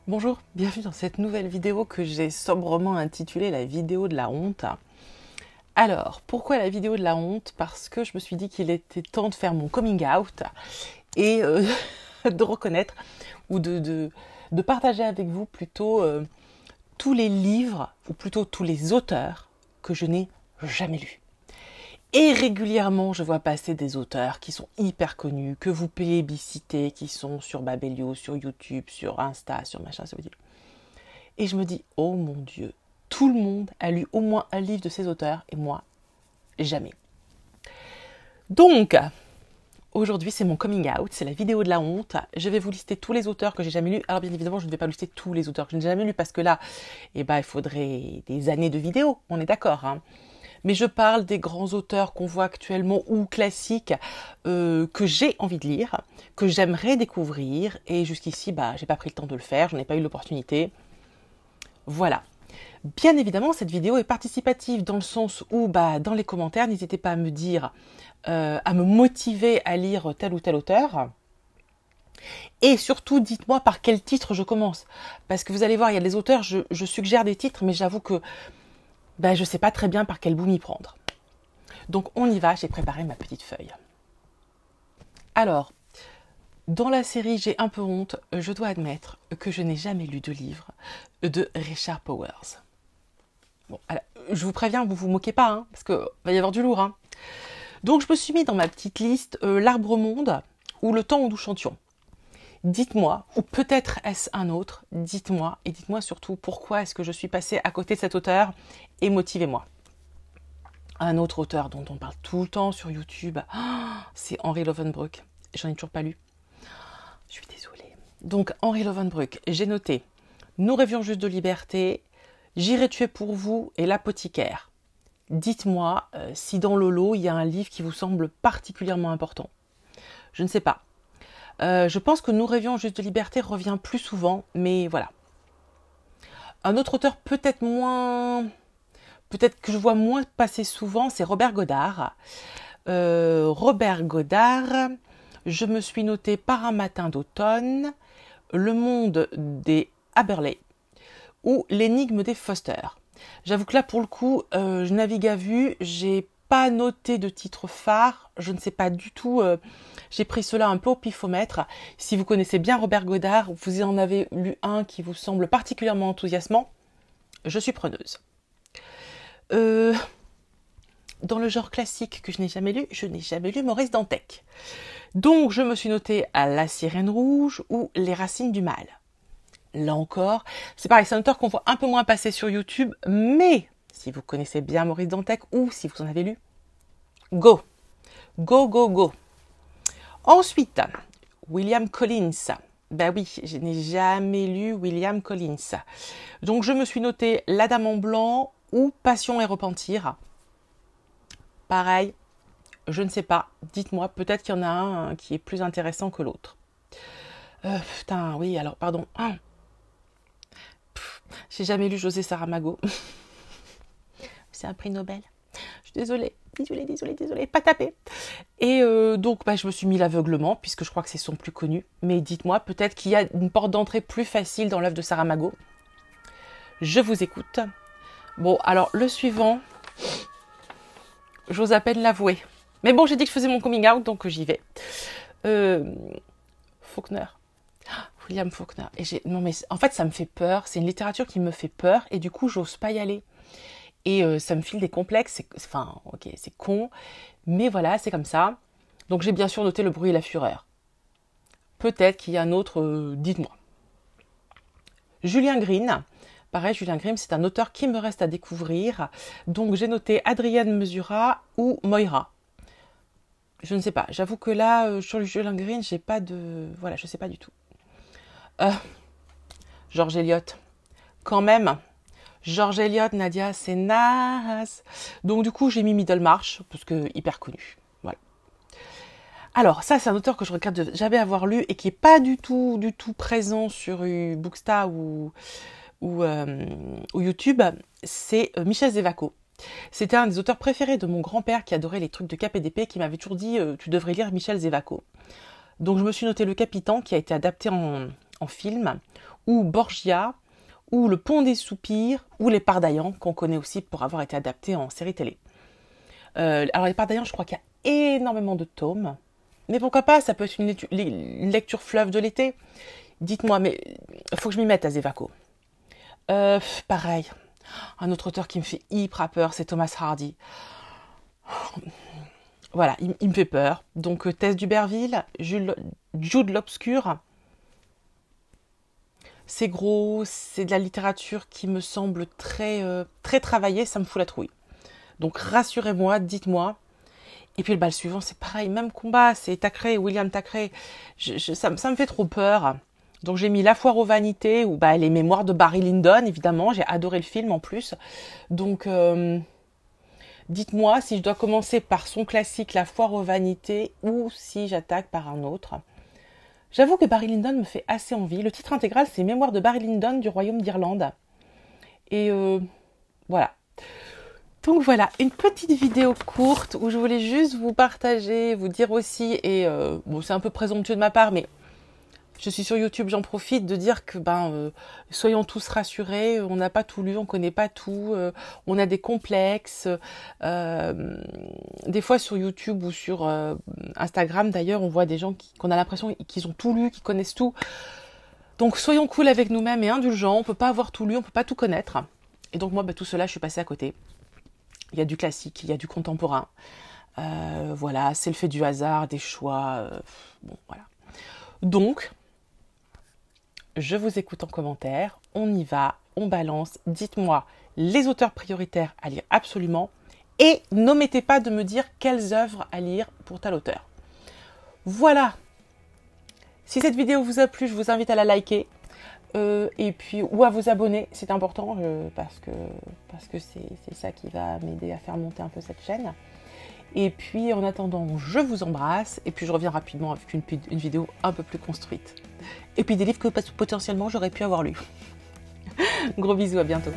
Bonjour, bienvenue dans cette nouvelle vidéo que j'ai sobrement intitulée la vidéo de la honte. Alors, pourquoi la vidéo de la honte? Parce que je me suis dit qu'il était temps de faire mon coming out et de reconnaître ou de partager avec vous plutôt tous les livres ou plutôt tous les auteurs que je n'ai jamais lus. Et régulièrement, je vois passer des auteurs qui sont hyper connus, que vous plébiscitez, qui sont sur Babelio, sur YouTube, sur Insta, sur machin, ça veut dire. Et je me dis, oh mon Dieu, tout le monde a lu au moins un livre de ces auteurs, et moi, jamais. Donc, aujourd'hui, c'est mon coming out, c'est la vidéo de la honte. Je vais vous lister tous les auteurs que j'ai jamais lus. Alors bien évidemment, je ne vais pas lister tous les auteurs que je n'ai jamais lus, parce que là, il faudrait des années de vidéos, on est d'accord, hein. Mais je parle des grands auteurs qu'on voit actuellement ou classiques que j'ai envie de lire, que j'aimerais découvrir. Et jusqu'ici, j'ai pas pris le temps de le faire, je n'ai pas eu l'opportunité. Voilà. Bien évidemment, cette vidéo est participative dans le sens où, dans les commentaires, n'hésitez pas à me dire, à me motiver à lire tel ou tel auteur. Et surtout, dites-moi par quel titre je commence. Parce que vous allez voir, il y a des auteurs, je suggère des titres, mais j'avoue que je ne sais pas très bien par quel bout m'y prendre. Donc on y va, j'ai préparé ma petite feuille. Alors, dans la série J'ai un peu honte, je dois admettre que je n'ai jamais lu de livre de Richard Powers. Bon, alors, je vous préviens, vous vous moquez pas, hein, parce qu'il va y avoir du lourd. Hein. Donc je me suis mis dans ma petite liste L'Arbre-Monde ou Le temps où nous chantions. Dites-moi, ou peut-être est-ce un autre, dites-moi, et dites-moi surtout pourquoi est-ce que je suis passée à côté de cet auteur, et motivez-moi. Un autre auteur dont on parle tout le temps sur YouTube, c'est Henri Lovenbruck. J'en ai toujours pas lu. Je suis désolée. Donc Henri Lovenbruck, j'ai noté Nous rêvions juste de liberté, J'irai tuer pour vous et L'apothicaire. Dites-moi si dans le lot, il y a un livre qui vous semble particulièrement important. Je ne sais pas. Je pense que Nous rêvions juste de liberté revient plus souvent, mais voilà. Un autre auteur peut-être que je vois moins passer souvent, c'est Robert Godard. Robert Godard, je me suis noté Par un matin d'automne, Le monde des Haberley ou L'énigme des Foster. J'avoue que là, pour le coup, je navigue à vue, j'ai pas noté de titre phare, je ne sais pas du tout, j'ai pris cela un peu au pifomètre. Si vous connaissez bien Robert Godard, vous en avez lu un qui vous semble particulièrement enthousiasmant, je suis preneuse. Dans le genre classique que je n'ai jamais lu Maurice Dantec. Donc je me suis noté à La Sirène Rouge ou Les Racines du Mal. Là encore, c'est pareil, c'est un auteur qu'on voit un peu moins passer sur YouTube, mais si vous connaissez bien Maurice Dantec ou si vous en avez lu, go, go, go, go. Ensuite, William Collins. Ben oui, je n'ai jamais lu William Collins. Donc je me suis noté La Dame en blanc ou Passion et repentir. Pareil, je ne sais pas. Dites-moi, peut-être qu'il y en a un qui est plus intéressant que l'autre. Oui, alors, pardon. J'ai jamais lu José Saramago. C'est un prix Nobel. Je suis désolée, pas tapé. Et donc, je me suis mis L'Aveuglement, puisque je crois que c'est son plus connu. Mais dites-moi, peut-être qu'il y a une porte d'entrée plus facile dans l'œuvre de Saramago. Je vous écoute. Bon, alors, le suivant, j'ose à peine l'avouer. Mais bon, j'ai dit que je faisais mon coming out, donc j'y vais. Faulkner. William Faulkner. Non, mais en fait, ça me fait peur. C'est une littérature qui me fait peur, et du coup, j'ose pas y aller. Et ça me file des complexes. C'est con. Mais voilà, c'est comme ça. Donc, j'ai bien sûr noté Le bruit et la fureur. Peut-être qu'il y a un autre, dites-moi. Julien Green. Pareil, Julien Green, c'est un auteur qui me reste à découvrir. Donc, j'ai noté Adrienne Mesura ou Moira. Je ne sais pas. J'avoue que là, sur le Julien Green, j'ai pas de... Voilà, je sais pas du tout. George Eliot. Quand même. George Eliot, Nadia, c'est naze. Donc, du coup, j'ai mis Middlemarch, parce que hyper connu. Voilà. Alors, ça, c'est un auteur que je regrette jamais avoir lu et qui est pas du tout présent sur Booksta ou YouTube. C'est Michel Zévaco. C'était un des auteurs préférés de mon grand-père qui adorait les trucs de KPDP, qui m'avait toujours dit tu devrais lire Michel Zévaco. Donc je me suis noté Le Capitan qui a été adapté en film, ou Borgia, ou Le Pont des Soupirs, ou Les Pardaillans, qu'on connaît aussi pour avoir été adapté en série télé. Alors Les Pardaillans, je crois qu'il y a énormément de tomes, mais pourquoi pas, ça peut être une lecture fleuve de l'été. Dites-moi, mais il faut que je m'y mette à Zévaco. Pareil, un autre auteur qui me fait hyper peur, c'est Thomas Hardy. Voilà, il me fait peur. Donc Tess d'Uberville, Jude l'Obscur. C'est gros, c'est de la littérature qui me semble très travaillée, ça me fout la trouille. Donc rassurez-moi, dites-moi. Et puis le suivant, c'est pareil, même combat, c'est Thackeray, William Thackeray. Ça me fait trop peur. Donc j'ai mis La Foire aux Vanités, ou les Mémoires de Barry Lyndon, évidemment. J'ai adoré le film en plus. Donc dites-moi si je dois commencer par son classique La Foire aux Vanités ou si j'attaque par un autre. J'avoue que Barry Lyndon me fait assez envie. Le titre intégral, c'est Mémoires de Barry Lyndon du Royaume d'Irlande. Et voilà. Donc voilà, une petite vidéo courte où je voulais juste vous partager, vous dire aussi, et bon, c'est un peu présomptueux de ma part, mais je suis sur YouTube, j'en profite de dire que soyons tous rassurés, on n'a pas tout lu, on connaît pas tout, on a des complexes. Des fois sur YouTube ou sur Instagram d'ailleurs, on voit des gens qu'on a l'impression qu'ils ont tout lu, qu'ils connaissent tout. Donc soyons cool avec nous-mêmes et indulgents, on peut pas avoir tout lu, on peut pas tout connaître. Et donc moi, tout cela, je suis passée à côté. Il y a du classique, il y a du contemporain. Voilà, c'est le fait du hasard, des choix. Bon, voilà. Donc, je vous écoute en commentaire. On y va, on balance. Dites-moi les auteurs prioritaires à lire absolument. Et n'omettez pas de me dire quelles œuvres à lire pour tel auteur. Voilà. Si cette vidéo vous a plu, je vous invite à la liker. Et puis ou à vous abonner, c'est important parce que c'est ça qui va m'aider à faire monter un peu cette chaîne. Et puis en attendant, je vous embrasse et puis je reviens rapidement avec une vidéo un peu plus construite. Et puis des livres que potentiellement j'aurais pu avoir lus. Gros bisous, à bientôt.